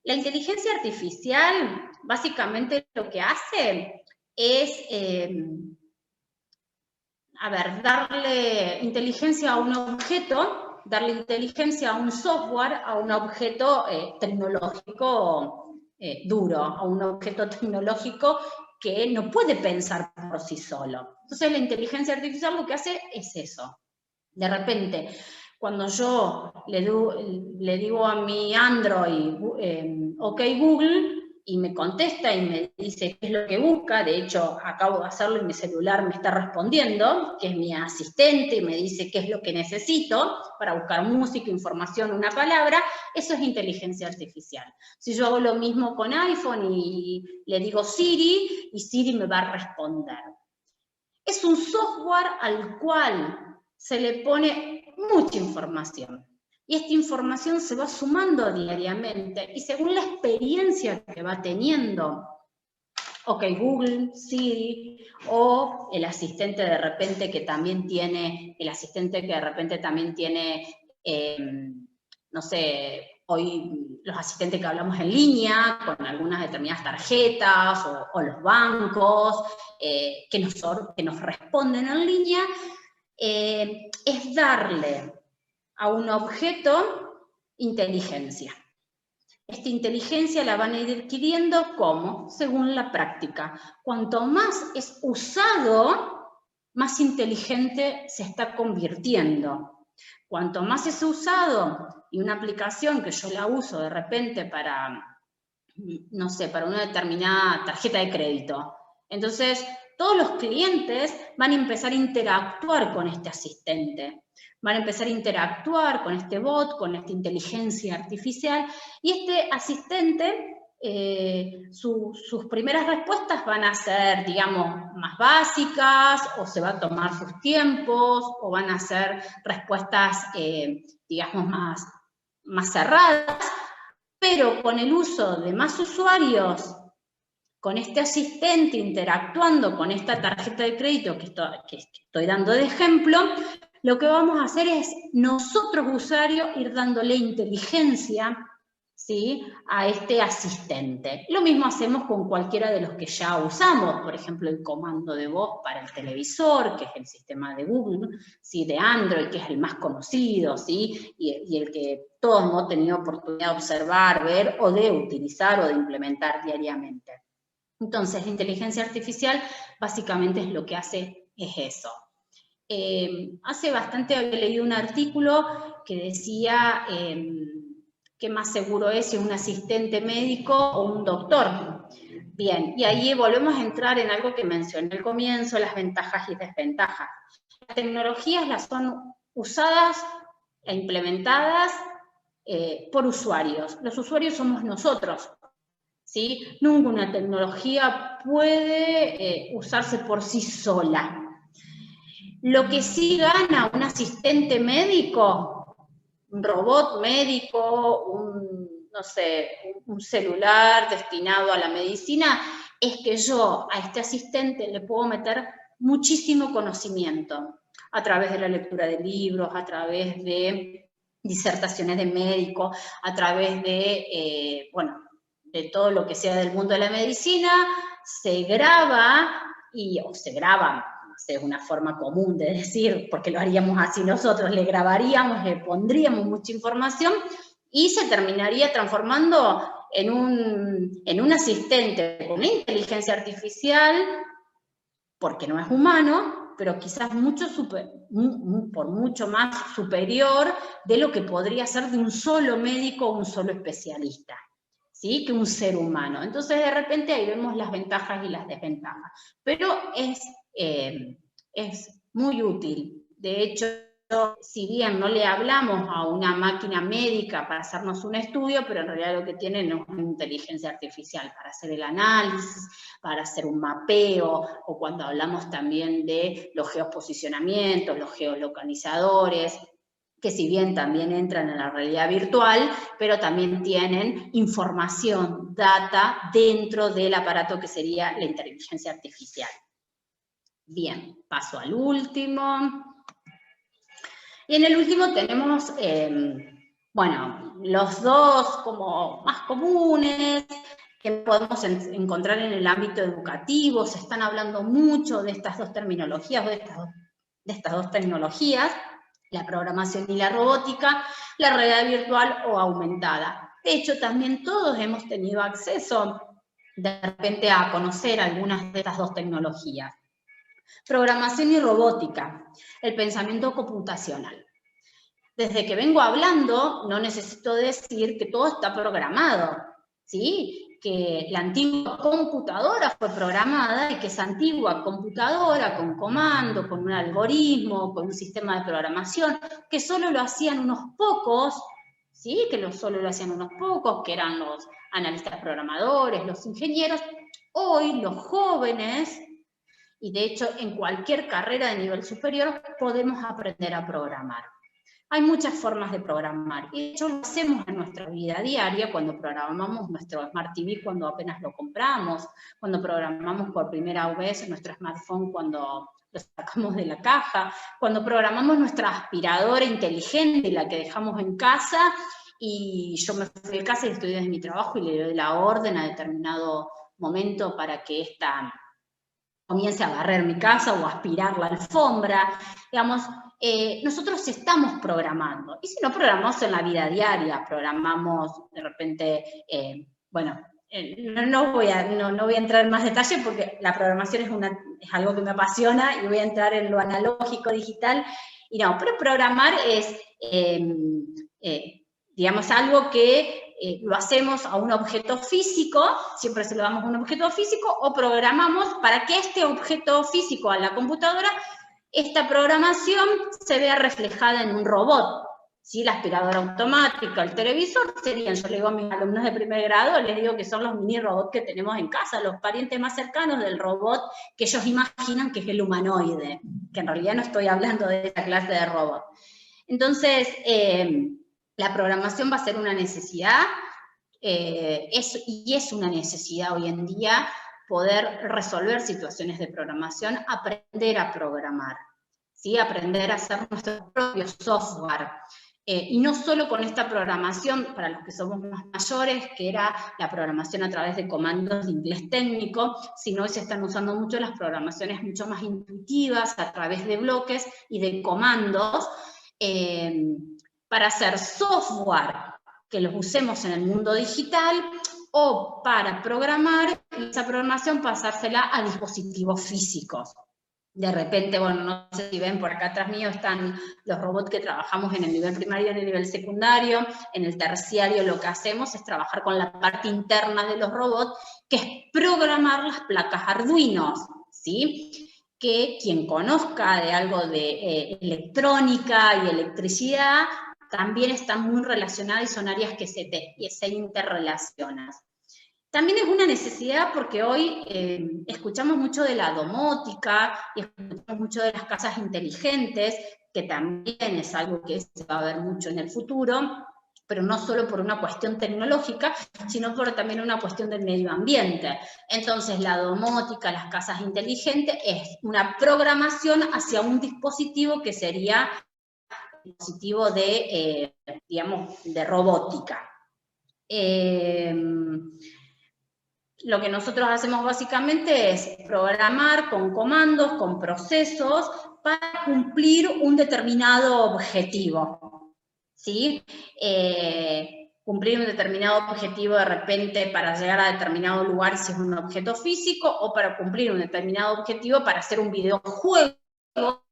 La inteligencia artificial, básicamente lo que hace es, darle inteligencia a un objeto, darle inteligencia a un software, a un objeto tecnológico duro, a un objeto tecnológico que no puede pensar por sí solo. Entonces la inteligencia artificial lo que hace es eso. De repente, cuando yo le digo a mi Android, ok Google, y me contesta y me dice qué es lo que busca, de hecho acabo de hacerlo y mi celular me está respondiendo, que es mi asistente, y me dice qué es lo que necesito para buscar música, información, una palabra, eso es inteligencia artificial. Si yo hago lo mismo con iPhone y le digo Siri, y Siri me va a responder. Es un software al cual se le pone mucha información. Y esta información se va sumando diariamente y según la experiencia que va teniendo, ok, Google, Siri, o el asistente de repente que también tiene, no sé, hoy los asistentes que hablamos en línea, con algunas determinadas tarjetas, o los bancos, que nos responden en línea, es darle a un objeto inteligencia. Esta inteligencia la van a ir adquiriendo, ¿cómo? Según la práctica. Cuanto más es usado, más inteligente se está convirtiendo. Cuanto más es usado, y una aplicación que yo la uso de repente para, no sé, para una determinada tarjeta de crédito, entonces todos los clientes van a empezar a interactuar con este asistente. Van a empezar a interactuar con este bot, con esta inteligencia artificial, y este asistente, sus primeras respuestas van a ser, digamos, más básicas, o se va a tomar sus tiempos, o van a ser respuestas, digamos, más cerradas, pero con el uso de más usuarios, con este asistente interactuando con esta tarjeta de crédito que estoy dando de ejemplo, lo que vamos a hacer es nosotros, usuarios, ir dándole inteligencia, ¿sí?, a este asistente. Lo mismo hacemos con cualquiera de los que ya usamos, por ejemplo, el comando de voz para el televisor, que es el sistema de Google, ¿sí?, de Android, que es el más conocido, ¿sí?, y el que todos hemos tenido oportunidad de observar, ver, o de utilizar, o de implementar diariamente. Entonces, la inteligencia artificial básicamente es lo que hace, es eso. Hace bastante había leído un artículo que decía qué más seguro es si un asistente médico o un doctor. Bien, y ahí volvemos a entrar en algo que mencioné al comienzo, las ventajas y desventajas. Las tecnologías las son usadas e implementadas por usuarios. Los usuarios somos nosotros, ¿sí? Ninguna tecnología puede usarse por sí sola. Lo que sí gana un asistente médico, un robot médico, no sé, un celular destinado a la medicina, es que yo a este asistente le puedo meter muchísimo conocimiento a través de la lectura de libros, a través de disertaciones de médicos, a través de, de todo lo que sea del mundo de la medicina, se graba, o se graban, es una forma común de decir, porque lo haríamos así nosotros, le grabaríamos, le pondríamos mucha información y se terminaría transformando en un asistente con una inteligencia artificial, porque no es humano, pero quizás por mucho más superior de lo que podría ser de un solo médico o un solo especialista, ¿sí?, que un ser humano. Entonces, de repente, ahí vemos las ventajas y las desventajas. Pero es muy útil. De hecho, si bien no le hablamos a una máquina médica para hacernos un estudio, pero en realidad lo que tiene no es una inteligencia artificial para hacer el análisis, para hacer un mapeo, o cuando hablamos también de los geoposicionamientos, los geolocalizadores, que si bien también entran en la realidad virtual, pero también tienen información, data, dentro del aparato que sería la inteligencia artificial. Bien, paso al último. Y en el último tenemos, bueno, los dos como más comunes, que podemos encontrar en el ámbito educativo. Se están hablando mucho de estas dos terminologías, de estas dos tecnologías, la programación y la robótica, la realidad virtual o aumentada. De hecho, también todos hemos tenido acceso de repente a conocer algunas de estas dos tecnologías. Programación y robótica, el pensamiento computacional. Desde que vengo hablando, no necesito decir que todo está programado, ¿sí? Que la antigua computadora fue programada y que esa antigua computadora con comando, con un algoritmo, con un sistema de programación, que solo lo hacían unos pocos, ¿sí? Solo lo hacían unos pocos, que eran los analistas programadores, los ingenieros. Hoy los jóvenes, y de hecho en cualquier carrera de nivel superior, podemos aprender a programar. Hay muchas formas de programar, y de hecho lo hacemos en nuestra vida diaria cuando programamos nuestro Smart TV cuando apenas lo compramos, cuando programamos por primera vez nuestro smartphone cuando lo sacamos de la caja, cuando programamos nuestra aspiradora inteligente, la que dejamos en casa, y yo me fui de casa y estoy desde mi trabajo y le doy la orden a determinado momento para que esta comience a barrer mi casa o a aspirar la alfombra, digamos. Nosotros estamos programando, y si no programamos en la vida diaria, programamos de repente, bueno, no voy a entrar en más detalle porque la programación es algo que me apasiona y voy a entrar en lo analógico, digital, y no, pero programar es, digamos, algo que lo hacemos a un objeto físico, siempre se lo damos a un objeto físico, o programamos para que este objeto físico a la computadora, esta programación se vea reflejada en un robot, ¿sí? La aspiradora automática, el televisor, serían, yo le digo a mis alumnos de primer grado, les digo que son los mini robots que tenemos en casa, los parientes más cercanos del robot que ellos imaginan que es el humanoide, que en realidad no estoy hablando de esa clase de robot. Entonces, la programación va a ser una necesidad, y es una necesidad hoy en día poder resolver situaciones de programación, aprender a programar, ¿sí? Aprender a hacer nuestro propio software. Y no solo con esta programación, para los que somos más mayores, que era la programación a través de comandos de inglés técnico, sino hoy se están usando mucho las programaciones mucho más intuitivas, a través de bloques y de comandos, para hacer software que los usemos en el mundo digital, o para programar, esa programación pasársela a dispositivos físicos. De repente, bueno, no sé si ven, por acá atrás mío están los robots que trabajamos en el nivel primario y en el nivel secundario. En el terciario lo que hacemos es trabajar con la parte interna de los robots, que es programar las placas Arduino, ¿sí? Que quien conozca de algo de electrónica y electricidad, también están muy relacionadas y son áreas que se interrelacionan. También es una necesidad porque hoy escuchamos mucho de la domótica y escuchamos mucho de las casas inteligentes, que también es algo que se va a ver mucho en el futuro, pero no solo por una cuestión tecnológica, sino por también una cuestión del medio ambiente. Entonces, la domótica, las casas inteligentes, es una programación hacia un dispositivo que sería un dispositivo de, digamos, de robótica. Lo que nosotros hacemos básicamente es programar con comandos, con procesos, para cumplir un determinado objetivo, ¿sí? Cumplir un determinado objetivo de repente para llegar a determinado lugar si es un objeto físico, o para cumplir un determinado objetivo para hacer un videojuego, o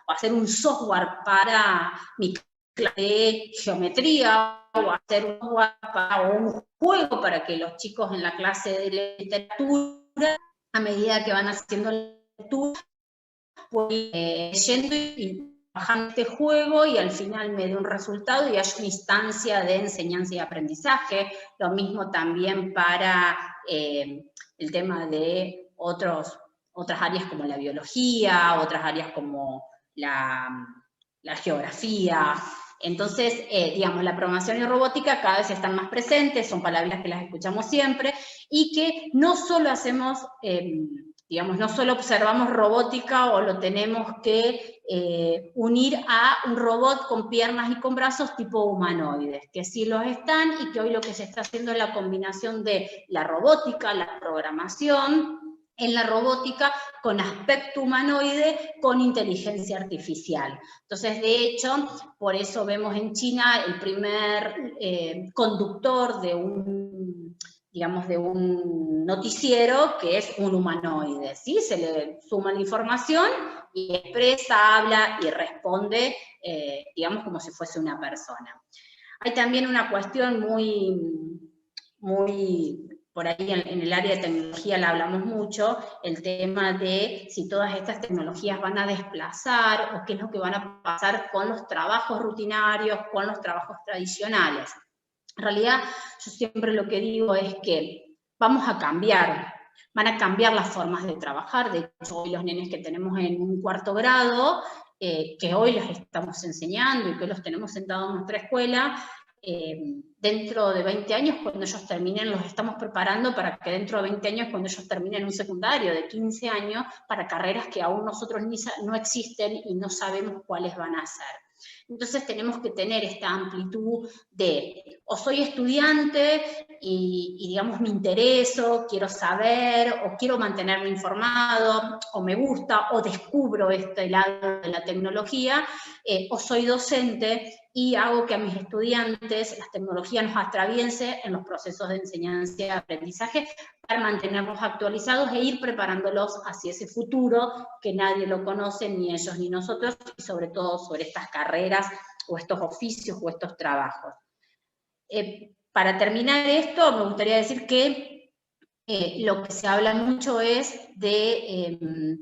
hacer un software para mi clase de geometría, o hacer un software o un juego para que los chicos en la clase de literatura, a medida que van haciendo lectura, voy yendo y trabajando este juego y al final me dé un resultado y hay una instancia de enseñanza y aprendizaje. Lo mismo también para el tema de otras áreas como la biología, otras áreas como la geografía. Entonces, digamos, la programación y robótica cada vez están más presentes, son palabras que las escuchamos siempre, y que no solo hacemos, digamos, no solo observamos robótica o lo tenemos que unir a un robot con piernas y con brazos tipo humanoides, que sí los están y que hoy lo que se está haciendo es la combinación de la robótica, la programación, en la robótica con aspecto humanoide, con inteligencia artificial. Entonces, de hecho, por eso vemos en China el primer conductor de un, digamos, de un noticiero que es un humanoide, ¿sí? Se le suma la información y expresa, habla y responde, digamos, como si fuese una persona. Hay también una cuestión muy por ahí en el área de tecnología la hablamos mucho, el tema de si todas estas tecnologías van a desplazar o qué es lo que van a pasar con los trabajos rutinarios, con los trabajos tradicionales. En realidad, yo siempre lo que digo es que vamos a cambiar, van a cambiar las formas de trabajar. De hecho, hoy los nenes que tenemos en un cuarto grado, que hoy los estamos enseñando y que hoy los tenemos sentados en nuestra escuela, dentro de 20 años, cuando ellos terminen, los estamos preparando para que dentro de 20 años, cuando ellos terminen un secundario de 15 años, para carreras que aún nosotros no existen y no sabemos cuáles van a ser. Entonces tenemos que tener esta amplitud de, o soy estudiante y digamos me intereso, quiero saber, o quiero mantenerme informado, o me gusta, o descubro este lado de la tecnología, o soy docente y hago que a mis estudiantes las tecnologías nos atraviesen en los procesos de enseñanza y aprendizaje para mantenerlos actualizados e ir preparándolos hacia ese futuro que nadie lo conoce, ni ellos ni nosotros, y sobre todo sobre estas carreras o estos oficios o estos trabajos. Para terminar esto, me gustaría decir que lo que se habla mucho es de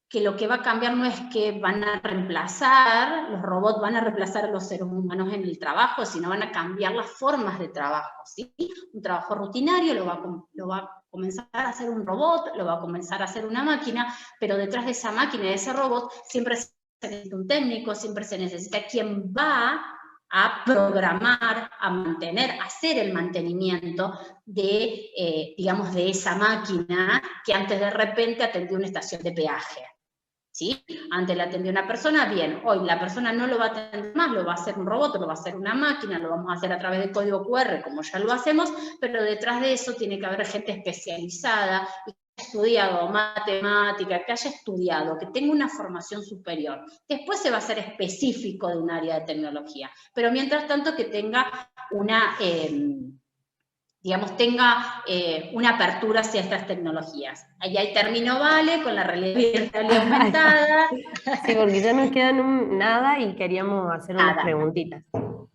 que lo que va a cambiar no es que van a reemplazar, los robots van a reemplazar a los seres humanos en el trabajo, sino van a cambiar las formas de trabajo, ¿sí? Un trabajo rutinario lo va a comenzar a hacer un robot, lo va a comenzar a hacer una máquina, pero detrás de esa máquina, de ese robot, siempre se necesita un técnico, siempre se necesita quien va a programar, a mantener, a hacer el mantenimiento de, digamos, de esa máquina que antes de repente atendió una estación de peaje. ¿Sí? Antes la atendió una persona, bien, hoy la persona no lo va a atender más, lo va a hacer un robot, lo va a hacer una máquina, lo vamos a hacer a través de código QR, como ya lo hacemos, pero detrás de eso tiene que haber gente especializada, que haya estudiado matemática, que haya estudiado, que tenga una formación superior. Después se va a hacer específico de un área de tecnología, pero mientras tanto que tenga una... digamos, tenga una apertura hacia estas tecnologías. Ahí terminó Vale con la realidad virtual y aumentada. Sí, porque ya nos quedan nada y queríamos hacer unas preguntitas.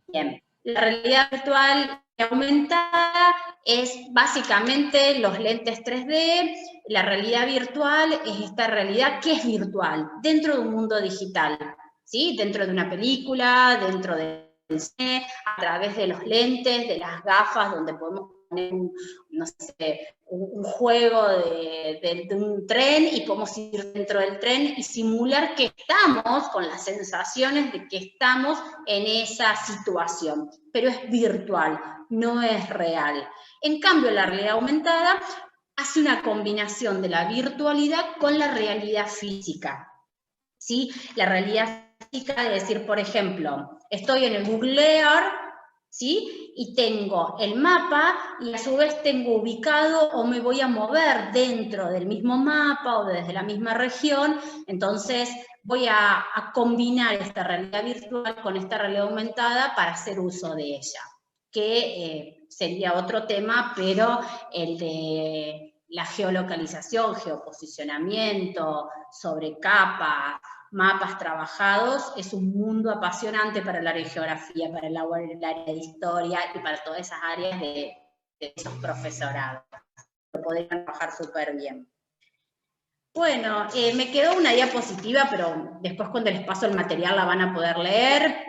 Bien, la realidad virtual y aumentada es básicamente los lentes 3D. La realidad virtual es esta realidad que es virtual, dentro de un mundo digital, ¿sí? Dentro de una película, dentro del cine, a través de los lentes, de las gafas, donde podemos poner no sé, un juego de un tren y podemos ir dentro del tren y simular que estamos con las sensaciones de que estamos en esa situación, pero es virtual, no es real. En cambio, la realidad aumentada hace una combinación de la virtualidad con la realidad física, ¿sí? La realidad física de decir, por ejemplo, estoy en el Google Earth, ¿sí? Y tengo el mapa y a su vez tengo ubicado o me voy a mover dentro del mismo mapa o desde la misma región, entonces voy a combinar esta realidad virtual con esta realidad aumentada para hacer uso de ella, que sería otro tema, pero el de la geolocalización, geoposicionamiento, sobre capas, mapas trabajados, es un mundo apasionante para el área de geografía, para el área de historia y para todas esas áreas de esos profesorados. Lo podrían trabajar súper bien. Bueno, me quedó una diapositiva, pero después cuando les paso el material la van a poder leer.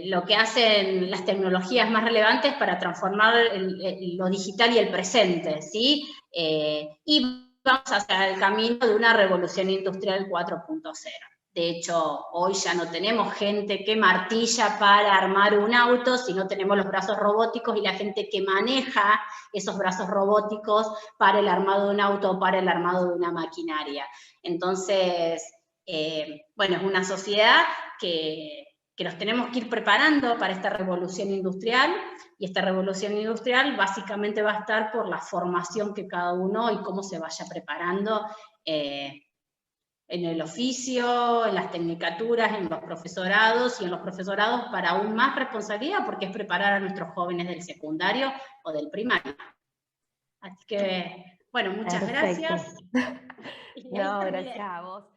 Lo que hacen las tecnologías más relevantes para transformar lo digital y el presente, ¿sí? Y vamos hacia el camino de una revolución industrial 4.0. De hecho, hoy ya no tenemos gente que martilla para armar un auto, sino tenemos los brazos robóticos y la gente que maneja esos brazos robóticos para el armado de un auto, para el armado de una maquinaria. Entonces, bueno, es una sociedad que nos tenemos que ir preparando para esta revolución industrial, y esta revolución industrial básicamente va a estar por la formación que cada uno y cómo se vaya preparando en el oficio, en las tecnicaturas, en los profesorados, y en los profesorados para aún más responsabilidad, porque es preparar a nuestros jóvenes del secundario o del primario. Así que, bueno, muchas gracias. No, gracias a vos.